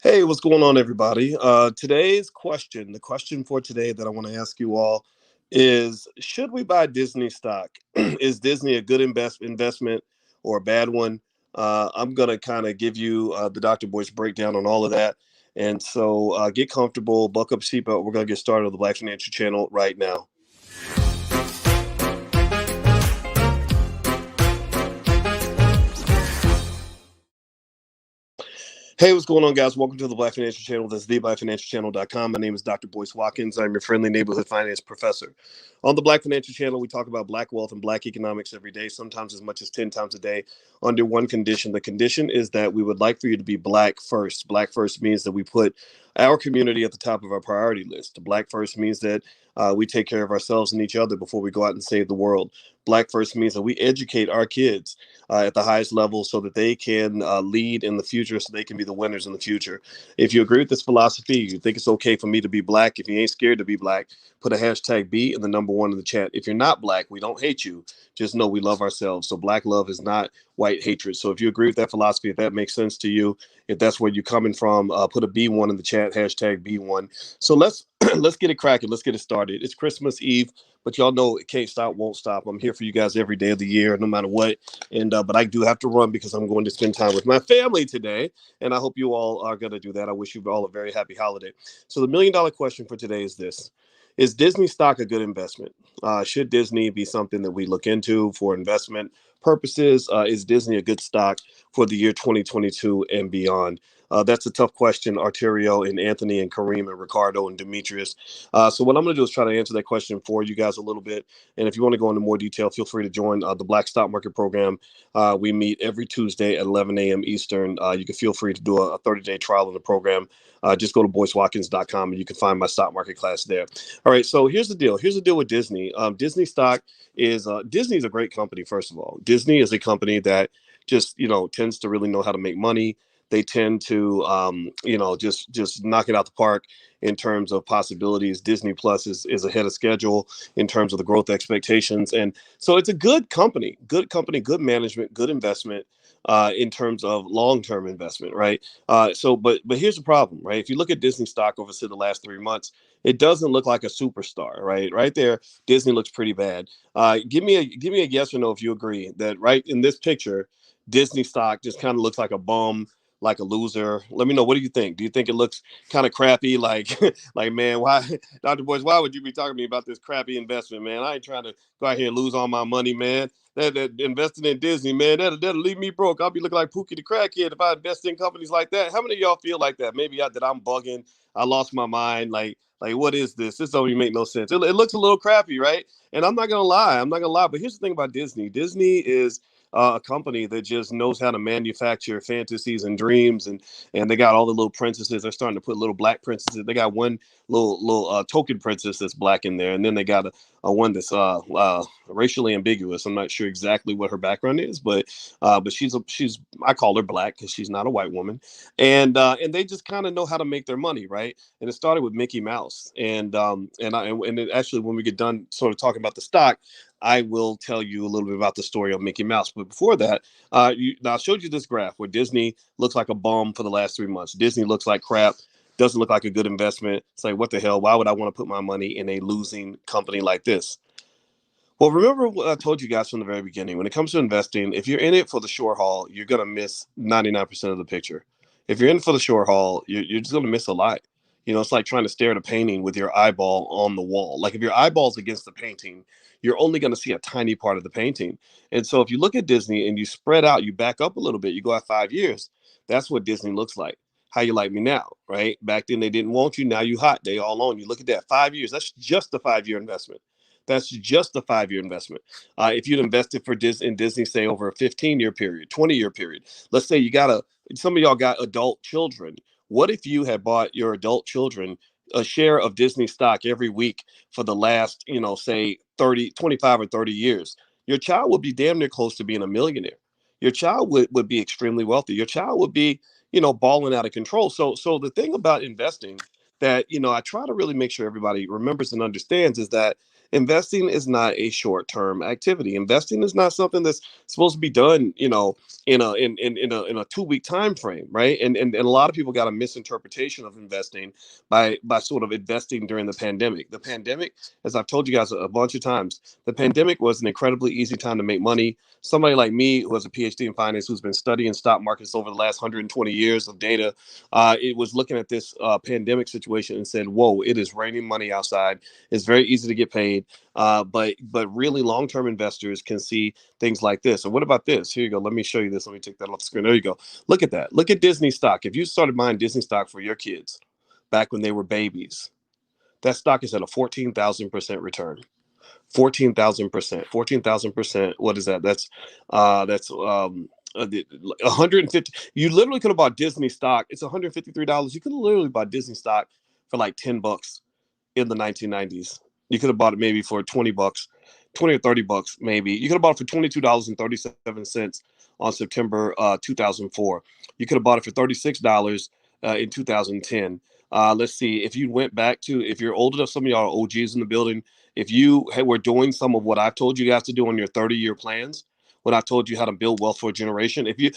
Hey, what's going on, everybody? Today's question, the question for today that I want to ask you all is: should we buy Disney stock? Is Disney a good investment or a bad one? I'm going to kind of give you the Dr. Boyce breakdown on all of that. And so get comfortable, buck up, seatbelt. We're going to get started on the Black Financial Channel right now. Hey, what's going on, guys? Welcome to the Black Financial Channel. That's theblackfinancialchannel.com. My name is Dr. Boyce Watkins. I'm your friendly neighborhood finance professor. On the Black Financial Channel, we talk about black wealth and black economics every day, sometimes as much as 10 times a day, under one condition. The condition is that we would like for you to be black first. Black first means that we put our community at the top of our priority list. Black first means that we take care of ourselves and each other before we go out and save the world. Black first means that we educate our kids at the highest level so that they can lead in the future, so they can be the winners in the future. If you agree with this philosophy, you think it's okay for me to be black. If you ain't scared to be black, put a hashtag B and the number one in the chat. If you're not black, we don't hate you. Just know we love ourselves. So black love is not white hatred. So if you agree with that philosophy, if that makes sense to you, if that's where you're coming from, put a B1 in the chat, hashtag B1. So let's let's get it cracking. Let's get it started. It's Christmas Eve, but y'all know it can't stop, won't stop. I'm here for you guys every day of the year, no matter what. And but I do have to run because I'm going to spend time with my family today, and I hope you all are going to do that. I wish you all a very happy holiday. So the $1 million question for today is this: is Disney stock a good investment? Should Disney be something that we look into for investment purposes? Is Disney a good stock for the year 2022 and beyond? That's a tough question, Arterio and Anthony and Kareem and Ricardo and Demetrius. So what I'm going to do is try to answer that question for you guys a little bit. And if you want to go into more detail, feel free to join the Black Stock Market Program. We meet every Tuesday at 11 a.m. Eastern. You can feel free to do a 30-day trial of the program. Just go to boycewatkins.com and you can find my stock market class there. All right, so here's the deal. Here's the deal with Disney. Disney stock is Disney is a great company. First of all, Disney is a company that just tends to really know how to make money. They tend to just knock it out the park in terms of possibilities. Disney Plus is ahead of schedule in terms of the growth expectations, and so it's a good company, good management, good investment. In terms of long-term investment, right? But here's the problem, right? If you look at Disney stock over say the last 3 months, it doesn't look like a superstar, right? Right there, Disney looks pretty bad. Give me a yes or no if you agree that right in this picture, Disney stock just kind of looks like a bum, like a loser. Let me know. What do you think? Do you think it looks kind of crappy? Like, like man, why, Dr. Boyce? Why would you be talking to me about this crappy investment, man? I ain't trying to go out here and lose all my money, man. That investing in Disney, man, that'll leave me broke. I'll be looking like Pookie the crackhead if I invest in companies like that. How many of y'all feel like that? Maybe that I'm bugging. I lost my mind. Like what is this? This don't even make no sense. It looks a little crappy, right? And I'm not gonna lie. I'm not gonna lie. But here's the thing about Disney. Disney is a company that just knows how to manufacture fantasies and dreams, and they got all the little princesses. They're starting to put little black princesses. They got one little token princess that's black in there, and then they got a one that's racially ambiguous. I'm not sure exactly what her background is, but she's I call her black because she's not a white woman, and they just kind of know how to make their money, right? And it started with Mickey Mouse, and it actually, when we get done sort of talking about the stock, I will tell you a little bit about the story of Mickey Mouse. But before that, now I showed you this graph where Disney looks like a bum for the last 3 months. Disney looks like crap. Doesn't look like a good investment. It's like, what the hell? Why would I want to put my money in a losing company like this? Well, remember what I told you guys from the very beginning. When it comes to investing, if you're in it for the short haul, you're going to miss 99% of the picture. If you're in for the short haul, you're just going to miss a lot. It's like trying to stare at a painting with your eyeball on the wall. Like if your eyeball's against the painting, you're only going to see a tiny part of the painting. And so if you look at Disney and you spread out, you back up a little bit, you go out 5 years, that's what Disney looks like. How you like me now, right? Back then they didn't want you. Now you hot. They all on you. Look at that. 5 years. That's just a 5 year investment. That's just a 5 year investment. If you'd invested for Disney in Disney, say over a 15-year period, 20-year period, let's say some of y'all got adult children. What if you had bought your adult children a share of Disney stock every week for the last, say 30, 25 or 30 years? Your child would be damn near close to being a millionaire. Your child would be extremely wealthy. Your child would be, balling out of control. So the thing about investing that, I try to really make sure everybody remembers and understands is that Investing is not a short-term activity. Investing is not something that's supposed to be done, in a 2-week time frame, right? And a lot of people got a misinterpretation of investing by sort of investing during the pandemic. The pandemic, as I've told you guys a bunch of times, the pandemic was an incredibly easy time to make money. Somebody like me, who has a PhD in finance, who's been studying stock markets over the last 120 years of data, it was looking at this pandemic situation and said, "Whoa, it is raining money outside. It's very easy to get paid." But really, long-term investors can see things like this. And what about this? Here you go. Let me show you this. Let me take that off the screen. There you go. Look at that. Look at Disney stock. If you started buying Disney stock for your kids back when they were babies, that stock is at a 14,000% return. 14,000%. 14,000%. What is that? That's 150. You literally could have bought Disney stock. It's $153. You could have literally bought Disney stock for like $10 in the 1990s. You could have bought it maybe for $20, 20 or $30 maybe. You could have bought it for $22.37 on September 2004. You could have bought it for $36 in 2010. Let's see, if you went back to, if you're old enough, some of y'all are OGs in the building, if you were doing some of what I've told you guys to do on your 30-year plans, when I told you how to build wealth for a generation, if you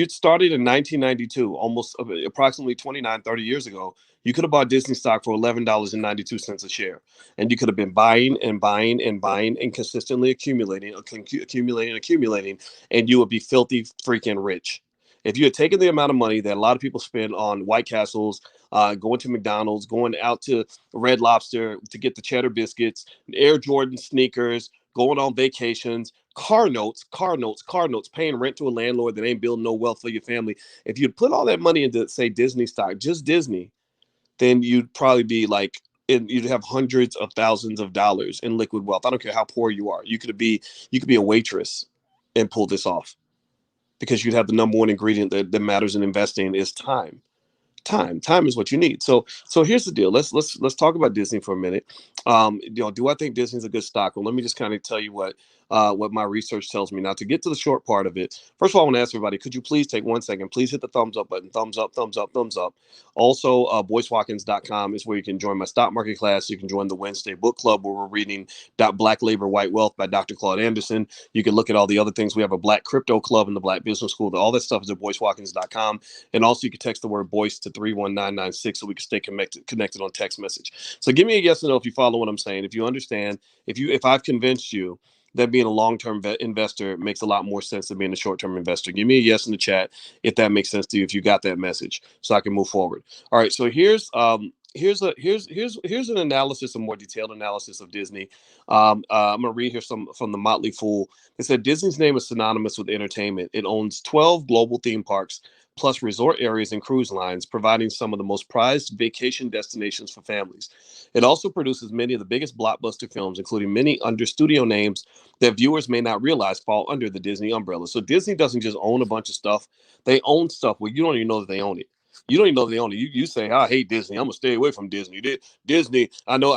started in 1992, almost approximately 30 years ago, you could have bought Disney stock for $11.92 a share, and you could have been buying and buying and buying and consistently accumulating, and you would be filthy freaking rich. If you had taken the amount of money that a lot of people spend on White Castles, going to McDonald's, going out to Red Lobster to get the cheddar biscuits, Air Jordan sneakers, going on vacations, car notes, paying rent to a landlord that ain't building no wealth for your family. If you'd put all that money into, say, Disney stock, just Disney, then you'd probably be like, you'd have hundreds of thousands of dollars in liquid wealth. I don't care how poor you are. You could be a waitress and pull this off, because you'd have the number one ingredient that matters in investing is time. Time is what you need. So here's the deal. Let's talk about Disney for a minute. Do I think Disney's a good stock? Well, let me just kind of tell you what my research tells me. Now, to get to the short part of it, first of all, I want to ask everybody, could you please take 1 second, please hit the thumbs up button, thumbs up, thumbs up, thumbs up. Also, boycewatkins.com is where you can join my stock market class. You can join the Wednesday book club, where we're reading Black Labor, White Wealth by Dr. Claude Anderson. You can look at all the other things. We have a Black crypto club and the Black business school. All that stuff is at boycewatkins.com. And also, you can text the word Boyce to 31996 so we can stay connected on text message. So give me a yes or no if you follow what I'm saying. If you understand, if I've convinced you that being a long-term investor makes a lot more sense than being a short-term investor. Give me a yes in the chat if that makes sense to you, if you got that message, so I can move forward. All right, so here's an analysis, a more detailed analysis of Disney. I'm gonna read here some from the Motley Fool. It said Disney's name is synonymous with entertainment. It owns 12 global theme parks, plus resort areas and cruise lines, providing some of the most prized vacation destinations for families. It also produces many of the biggest blockbuster films, including many under studio names that viewers may not realize fall under the Disney umbrella. So Disney doesn't just own a bunch of stuff. They own stuff where you don't even know that they own it. You don't even know they own it. You say, I hate Disney. I'm gonna stay away from Disney. Disney. I know.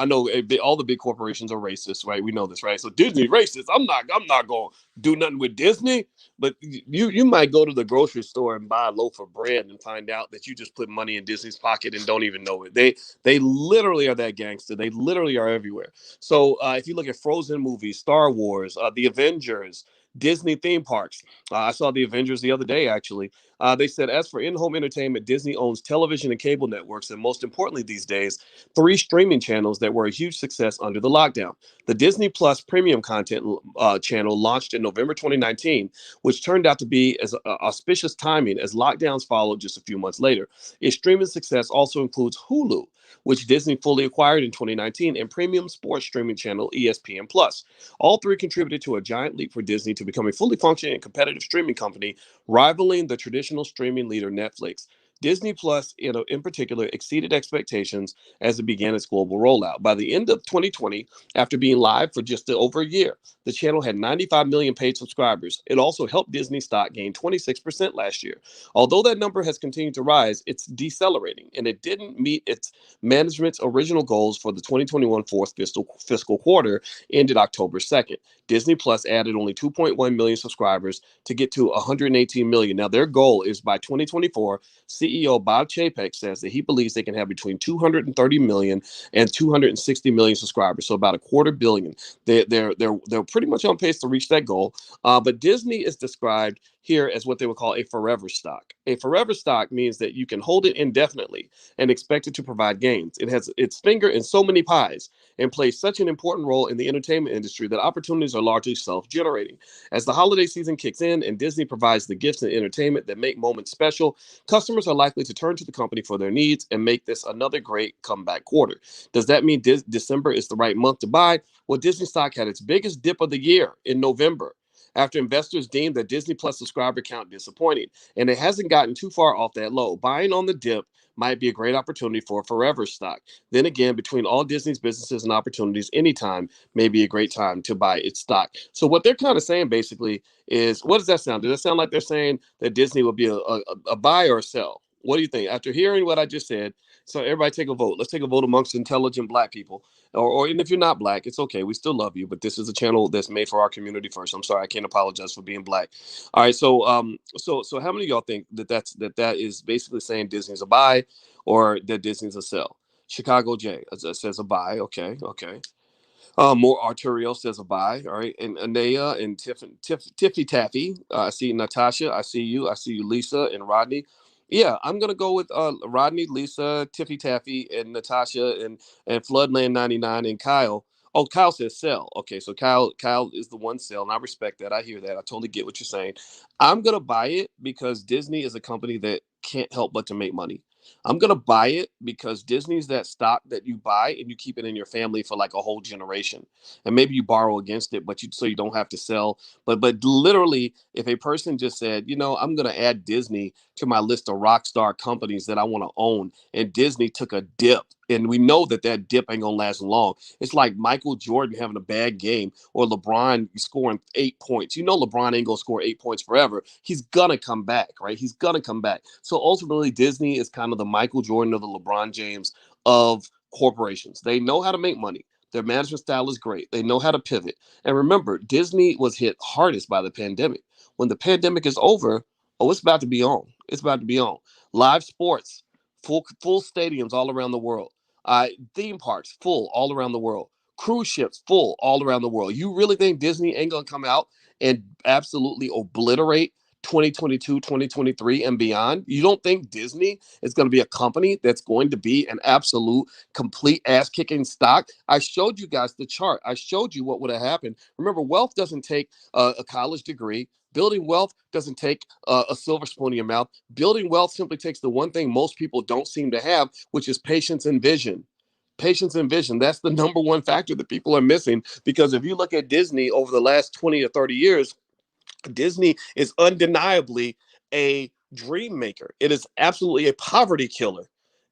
All the big corporations are racist, right? We know this, right? So Disney racist. I'm not gonna do nothing with Disney. But you might go to the grocery store and buy a loaf of bread and find out that you just put money in Disney's pocket and don't even know it. They literally are that gangster. They literally are everywhere. So if you look at Frozen movies, Star Wars, the Avengers, Disney theme parks. I saw the Avengers the other day, actually. They said, as for in-home entertainment, Disney owns television and cable networks, and most importantly these days, 3 streaming channels that were a huge success under the lockdown. The Disney Plus premium content channel launched in November 2019, which turned out to be as auspicious timing as lockdowns followed just a few months later. Its streaming success also includes Hulu, which Disney fully acquired in 2019, and premium sports streaming channel ESPN Plus. All 3 contributed to a giant leap for Disney to become a fully functioning and competitive streaming company, rivaling the traditional streaming leader Netflix. Disney Plus, in particular, exceeded expectations as it began its global rollout. By the end of 2020, after being live for just over a year, the channel had 95 million paid subscribers. It also helped Disney stock gain 26% last year. Although that number has continued to rise, it's decelerating, and it didn't meet its management's original goals for the 2021 fourth fiscal quarter, ended October 2nd. Disney Plus added only 2.1 million subscribers to get to 118 million. Now, their goal is by 2024, CEO Bob Chapek says that he believes they can have between 230 million and 260 million subscribers, so about a quarter billion. They're pretty much on pace to reach that goal. But Disney is described here as what they would call a forever stock. A forever stock means that you can hold it indefinitely and expect it to provide gains. It has its finger in so many pies and plays such an important role in the entertainment industry that opportunities are largely self-generating. As the holiday season kicks in and Disney provides the gifts and entertainment that make moments special, customers are likely to turn to the company for their needs and make this another great comeback quarter. Does that mean December is the right month to buy? Well, Disney stock had its biggest dip of the year in November after investors deemed the Disney Plus subscriber count disappointing, and it hasn't gotten too far off that low. Buying on the dip might be a great opportunity for a forever stock. Then again, between all Disney's businesses and opportunities, anytime may be a great time to buy its stock. So what they're kind of saying basically is, what does that sound? Does that sound like they're saying that Disney will be a buy or a sell? What do you think? After hearing what I just said, so everybody take a vote. Let's take a vote amongst intelligent Black people. Or and if you're not Black, it's okay. We still love you, but this is a channel that's made for our community first. I'm sorry, I can't apologize for being Black. All right, so how many of y'all think that is basically saying Disney's a buy or that Disney's a sell? Chicago J says a buy. Okay. More Arturiel says a buy. All right. And Anea and Tiffy Taffy. I see Natasha. I see you. I see you, Lisa and Rodney. Yeah, I'm gonna go with Rodney, Lisa, Tiffy Taffy, and Natasha, and Floodland 99 and Kyle. Oh, Kyle says sell. Okay, so Kyle is the one sell, and I respect that. I hear that. I totally get what you're saying. I'm gonna buy it because Disney is a company that can't help but to make money. I'm gonna buy it because Disney's that stock that you buy and you keep it in your family for like a whole generation, and maybe you borrow against it, but you don't have to sell. But literally, if a person just said, I'm gonna add Disney to my list of rock star companies that I want to own, and Disney took a dip, and we know that dip ain't gonna last long. It's like Michael Jordan having a bad game or LeBron scoring 8 points. LeBron ain't gonna score 8 points forever. He's gonna come back, right? He's gonna come back. So ultimately, Disney is kind of the Michael Jordan or the LeBron James of corporations. They know how to make money. Their management style is great. They know how to pivot. And remember, Disney was hit hardest by the pandemic. When the pandemic is over, oh, it's about to be on. It's about to be on. Live sports, full stadiums all around the world. Theme parks full all around the world. Cruise ships full all around the world. You really think Disney ain't gonna come out and absolutely obliterate 2022, 2023, and beyond? You don't think Disney is going to be a company that's going to be an absolute complete ass-kicking stock? I showed you guys the chart. I showed you what would have happened. Remember, wealth doesn't take a college degree. Building wealth doesn't take a silver spoon in your mouth. Building wealth simply takes the one thing most people don't seem to have, which is patience and vision. Patience and vision. That's the number one factor that people are missing, because if you look at Disney over the last 20 or 30 years, Disney is undeniably a dream maker. It is absolutely a poverty killer.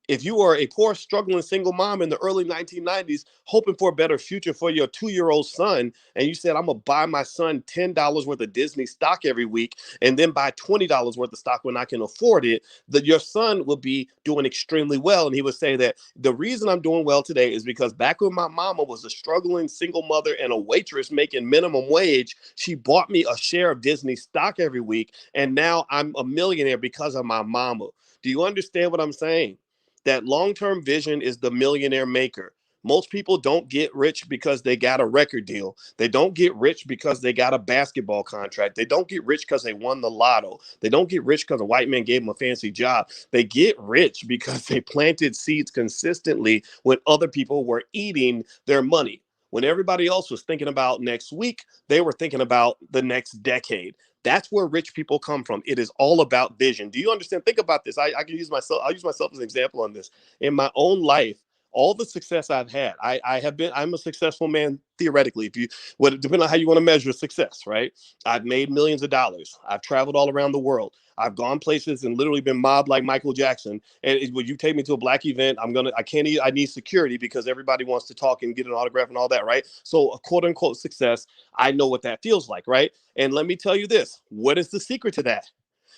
If you are a poor, struggling single mom in the early 1990s, hoping for a better future for your 2-year-old son, and you said, I'm going to buy my son $10 worth of Disney stock every week and then buy $20 worth of stock when I can afford it, that your son will be doing extremely well. And he would say that the reason I'm doing well today is because back when my mama was a struggling single mother and a waitress making minimum wage, she bought me a share of Disney stock every week. And now I'm a millionaire because of my mama. Do you understand what I'm saying? That long-term vision is the millionaire maker. Most people don't get rich because they got a record deal. They don't get rich because they got a basketball contract. They don't get rich because they won the lotto. They don't get rich because a white man gave them a fancy job. They get rich because they planted seeds consistently when other people were eating their money. When everybody else was thinking about next week, they were thinking about the next decade. That's where rich people come from. It is all about vision. Do you understand? Think about this. I can use myself. I'll use myself as an example on this. In my own life, all the success I've had, I'm a successful man theoretically. Depending on how you want to measure success, right? I've made millions of dollars. I've traveled all around the world. I've gone places and literally been mobbed like Michael Jackson. And when you take me to a Black event, I need security because everybody wants to talk and get an autograph and all that, right? So a quote unquote success, I know what that feels like, right? And let me tell you this, what is the secret to that?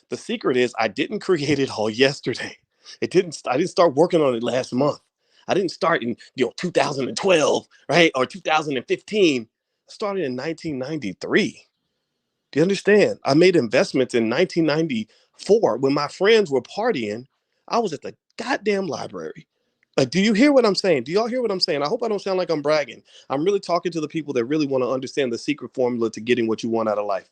The secret is I didn't create it all yesterday. I didn't start working on it last month. I didn't start in 2012, right? Or 2015. I started in 1993. Do you understand? I made investments in 1994 when my friends were partying. I was at the goddamn library. Like, do you hear what I'm saying? Do y'all hear what I'm saying? I hope I don't sound like I'm bragging. I'm really talking to the people that really want to understand the secret formula to getting what you want out of life.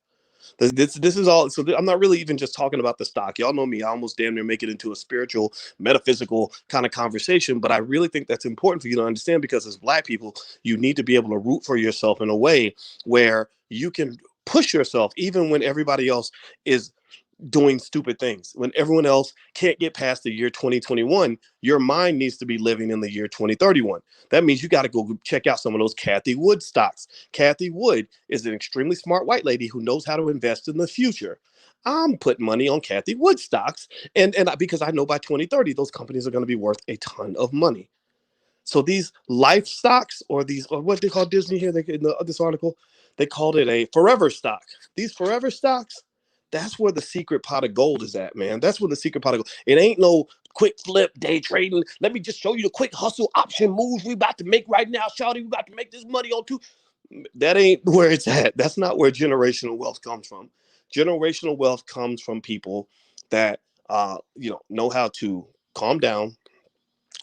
This is all. So I'm not really even just talking about the stock. Y'all know me. I almost damn near make it into a spiritual, metaphysical kind of conversation. But I really think that's important for you to understand, because as Black people, you need to be able to root for yourself in a way where you can push yourself even when everybody else is doing stupid things. When everyone else can't get past the year 2021, your mind needs to be living in the year 2031. That means you got to go check out some of those Kathy Wood stocks. Kathy Wood is an extremely smart white lady who knows how to invest in the future. I'm putting money on Kathy Wood stocks, and because I know by 2030 those companies are going to be worth a ton of money. So these life stocks, or these, or what they call Disney here, in this article, they called it a forever stock. These forever stocks, that's where the secret pot of gold is at, man. That's where the secret pot of gold. It ain't no quick flip day trading. Let me just show you the quick hustle option moves we about to make right now, Shawty. We about to make this money on two. That ain't where it's at. That's not where generational wealth comes from. Generational wealth comes from people that know how to calm down.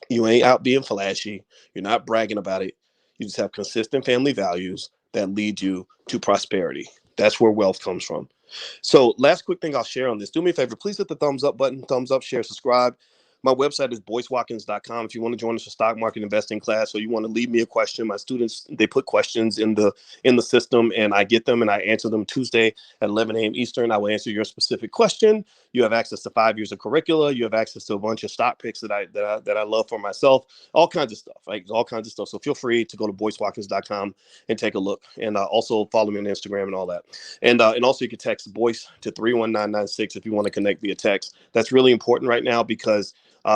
You ain't out being flashy. You're not bragging about it. You just have consistent family values that lead you to prosperity. That's where wealth comes from. So, last quick thing I'll share on this. Do me a favor. Please hit the thumbs up button, thumbs up, share, subscribe. My website is boycewatkins.com. If you want to join us for stock market investing class, or you want to leave me a question, my students, they put questions in the system, and I get them and I answer them Tuesday at 11 a.m. Eastern. I will answer your specific question. You have access to 5 years of curricula. You have access to a bunch of stock picks that I love for myself. All kinds of stuff, right? All kinds of stuff. So feel free to go to boycewatkins.com and take a look, and also follow me on Instagram and all that. And also you can text Boyce to 31996 if you want to connect via text. That's really important right now, because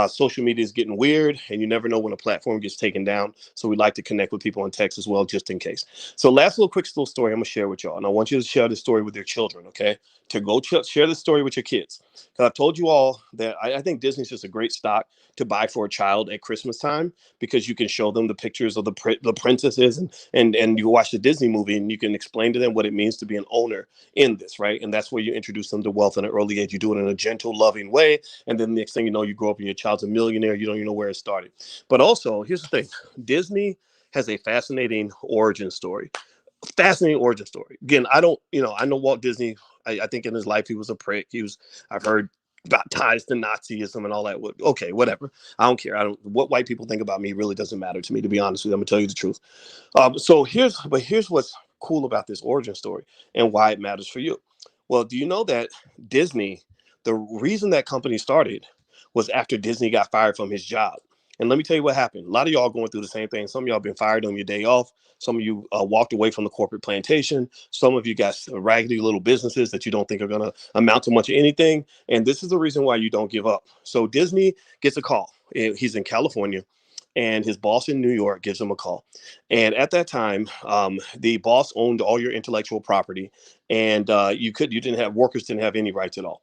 social media is getting weird, and you never know when a platform gets taken down. So we like to connect with people on text as well, just in case. So last quick story I'm gonna share with y'all, and I want you to share this story with your children. Okay, to go share this story with your kids, because I've told you all that I think Disney's just a great stock to buy for a child at Christmas time, because you can show them the pictures of the princesses, and you watch the Disney movie, and you can explain to them what it means to be an owner in this, right? And that's where you introduce them to wealth at an early age. You do it in a gentle, loving way, and then the next thing you know, you grow up and your child's a millionaire. You don't even know where it started. But also, here's the thing: Disney has a fascinating origin story. Fascinating origin story. Again, I know Walt Disney. I think in his life he was a prick. I've heard about ties to Nazism and all that. Okay, whatever. I don't care. What white people think about me really doesn't matter to me, to be honest with you. I'm gonna tell you the truth. So here's what's cool about this origin story and why it matters for you. Well, do you know that Disney, the reason that company started was after Disney got fired from his job? And let me tell you what happened. A lot of y'all going through the same thing. Some of y'all been fired on your day off. Some of you walked away from the corporate plantation. Some of you got raggedy little businesses that you don't think are going to amount to much of anything. And this is the reason why you don't give up. So Disney gets a call. He's in California, and his boss in New York gives him a call. And at that time, the boss owned all your intellectual property, and workers didn't have any rights at all.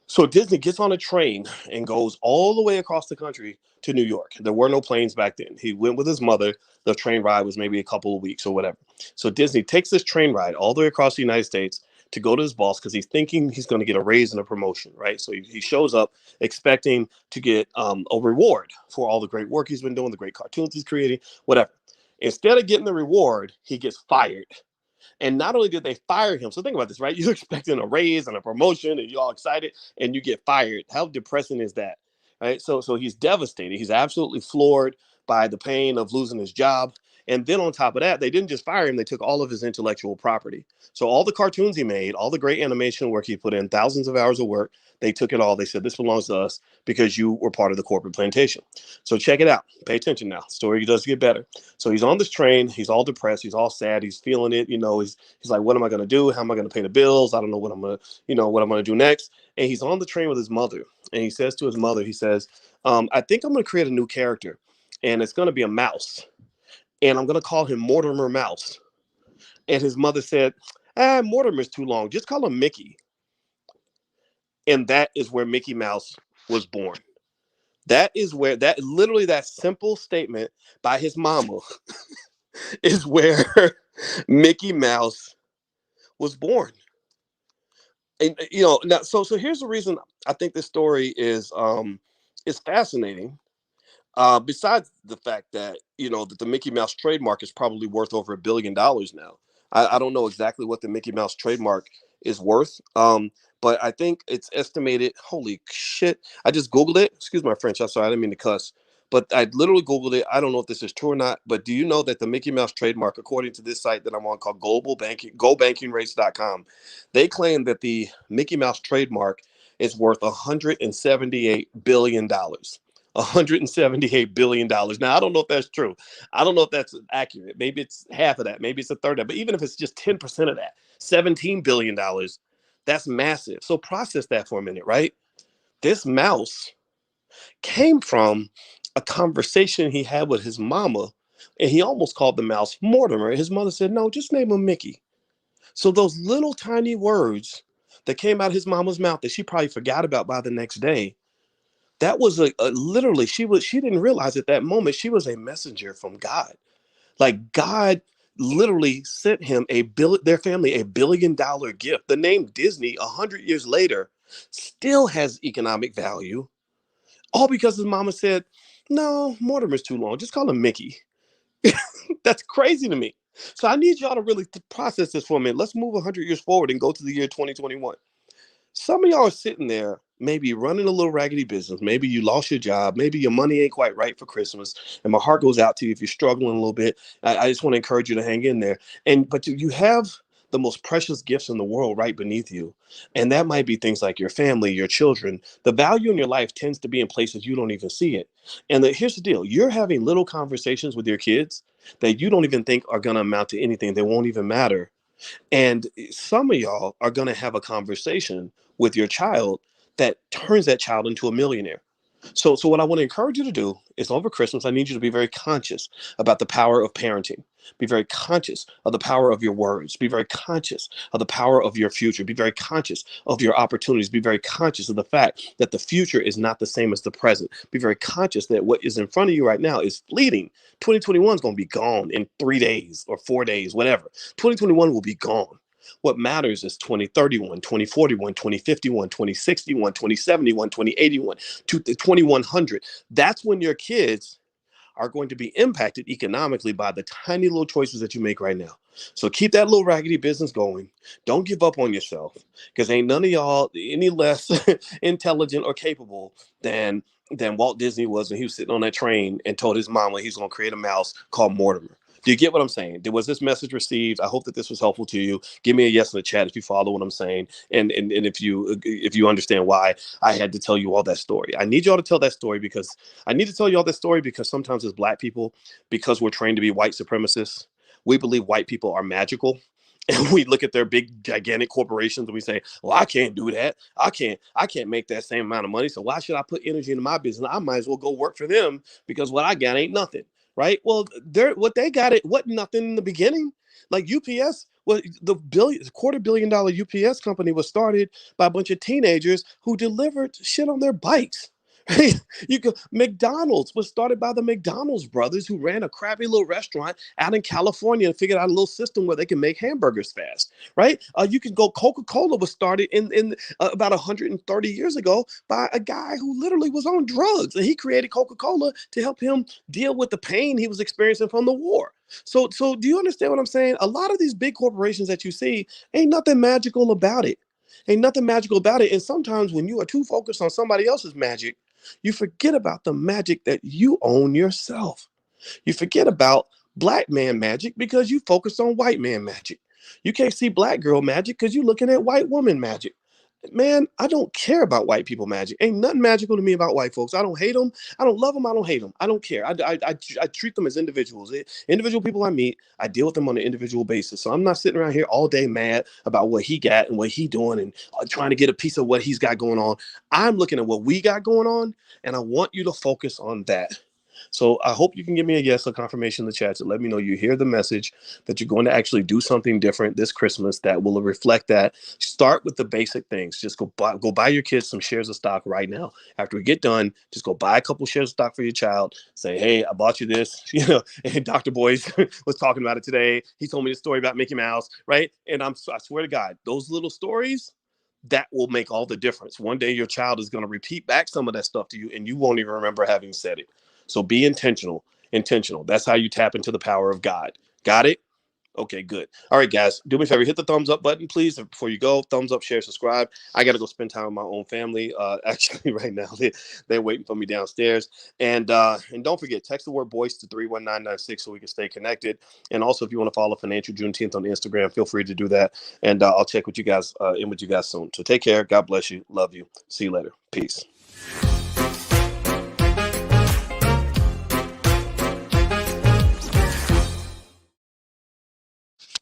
So Disney gets on a train and goes all the way across the country to New York. There were no planes back then. He went with his mother. The train ride was maybe a couple of weeks or whatever. So Disney takes this train ride all the way across the United States to go to his boss, because he's thinking he's going to get a raise and a promotion, right? So he shows up expecting to get a reward for all the great work he's been doing, the great cartoons he's creating, whatever. Instead of getting the reward, he gets fired. And not only did they fire him, so think about this, right? You're expecting a raise and a promotion, and you're all excited, and you get fired. How depressing is that, right? So he's devastated. He's absolutely floored by the pain of losing his job. And then on top of that, they didn't just fire him, they took all of his intellectual property. So all the cartoons he made, all the great animation work he put in, thousands of hours of work, they took it all. They said, this belongs to us because you were part of the corporate plantation. So check it out. Pay attention now. The story does get better. So he's on this train. He's all depressed. He's all sad. He's feeling it. He's like, what am I going to do? How am I going to pay the bills? I don't know what I'm going to do next. And he's on the train with his mother. And he says to his mother, he says, I think I'm going to create a new character. And it's going to be a mouse. And I'm going to call him Mortimer Mouse. And his mother said, Mortimer's too long. Just call him Mickey. And that is where Mickey Mouse was born. That is where that simple statement by his mama is where Mickey Mouse was born. And now, so here's the reason I think this story is It's fascinating. Besides the fact that that the Mickey Mouse trademark is probably worth over $1 billion now. I don't know exactly what the Mickey Mouse trademark is worth, but I think it's estimated. Holy shit! I just googled it. Excuse my French. I'm sorry. I didn't mean to cuss. But I literally googled it. I don't know if this is true or not. But do you know that the Mickey Mouse trademark, according to this site that I'm on called Global Banking, GoBankingRates.com, they claim that the Mickey Mouse trademark is worth $178 billion. $178 billion. Now, I don't know if that's true. I don't know if that's accurate. Maybe it's half of that. Maybe it's a third of that. But even if it's just 10% of that, $17 billion, that's massive. So process that for a minute, right? This mouse came from a conversation he had with his mama, and he almost called the mouse Mortimer. His mother said, no, just name him Mickey. So those little tiny words that came out of his mama's mouth that she probably forgot about by the next day, that was a literally, she didn't realize at that moment she was a messenger from God. Like God literally sent their family $1 billion gift. The name Disney 100 years later still has economic value, all because his mama said, no, Mortimer's too long, just call him Mickey. That's crazy to me. So I need y'all to really process this for a minute. Let's move 100 years forward and go to the year 2021. Some of y'all are sitting there, maybe running a little raggedy business. Maybe you lost your job. Maybe your money ain't quite right for Christmas. And my heart goes out to you if you're struggling a little bit. I just want to encourage you to hang in there. But you have the most precious gifts in the world right beneath you. And that might be things like your family, your children. The value in your life tends to be in places you don't even see it. And here's the deal. You're having little conversations with your kids that you don't even think are going to amount to anything. They won't even matter. And some of y'all are going to have a conversation with your child that turns that child into a millionaire. So what I want to encourage you to do is over Christmas, I need you to be very conscious about the power of parenting. Be very conscious of the power of your words. Be very conscious of the power of your future. Be very conscious of your opportunities. Be very conscious of the fact that the future is not the same as the present. Be very conscious that what is in front of you right now is fleeting. 2021 is going to be gone in 3 days or 4 days, whatever. 2021 will be gone. What matters is 2031, 2041, 2051, 2061, 2071, 2081, 2100. That's when your kids are going to be impacted economically by the tiny little choices that you make right now. So keep that little raggedy business going. Don't give up on yourself, because ain't none of y'all any less intelligent or capable than Walt Disney was when he was sitting on that train and told his mama he's going to create a mouse called Mortimer. Do you get what I'm saying? Was this message received? I hope that this was helpful to you. Give me a yes in the chat if you follow what I'm saying, and if you understand why I had to tell you all that story. I need y'all to tell that story because I need to tell you all that story because sometimes as Black people, because we're trained to be white supremacists, we believe white people are magical. And we look at their big gigantic corporations and we say, well, I can't do that. I can't make that same amount of money. So why should I put energy into my business? I might as well go work for them because what I got ain't nothing. Right. Well, what they got, it what nothing in the beginning. Like UPS, well, the $250 million UPS company was started by a bunch of teenagers who delivered shit on their bikes. Right? McDonald's was started by the McDonald's brothers who ran a crappy little restaurant out in California and figured out a little system where they can make hamburgers fast. Right? You can go. Coca-Cola was started in about 130 years ago by a guy who literally was on drugs, and he created Coca-Cola to help him deal with the pain he was experiencing from the war. So do you understand what I'm saying? A lot of these big corporations that you see, ain't nothing magical about it. Ain't nothing magical about it. And sometimes when you are too focused on somebody else's magic, you forget about the magic that you own yourself. You forget about Black man magic because you focus on white man magic. You can't see Black girl magic because you're looking at white woman magic. Man, I don't care about white people magic. Ain't nothing magical to me about white folks. I don't hate them. I don't love them. I don't hate them. I don't care. I treat them as individuals. Individual people I meet, I deal with them on an individual basis. So I'm not sitting around here all day mad about what he got and what he doing and trying to get a piece of what he's got going on. I'm looking at what we got going on, and I want you to focus on that. So I hope you can give me a yes or confirmation in the chat to let me know you hear the message, that you're going to actually do something different this Christmas that will reflect that. Start with the basic things. Just go buy your kids some shares of stock right now. After we get done, just go buy a couple shares of stock for your child. Say, hey, I bought you this. And Dr. Boyce was talking about it today. He told me the story about Mickey Mouse, right? And I swear to God, those little stories, that will make all the difference. One day your child is going to repeat back some of that stuff to you and you won't even remember having said it. So be intentional. That's how you tap into the power of God. Got it? Okay, good. All right, guys, do me a favor, hit the thumbs up button, please. Before you go, thumbs up, share, subscribe. I got to go spend time with my own family. Actually, right now, they're waiting for me downstairs. And don't forget, text the word Boyce to 31996 so we can stay connected. And also, if you want to follow Financial Juneteenth on Instagram, feel free to do that. And I'll check with you guys in with you guys soon. So take care. God bless you. Love you. See you later. Peace.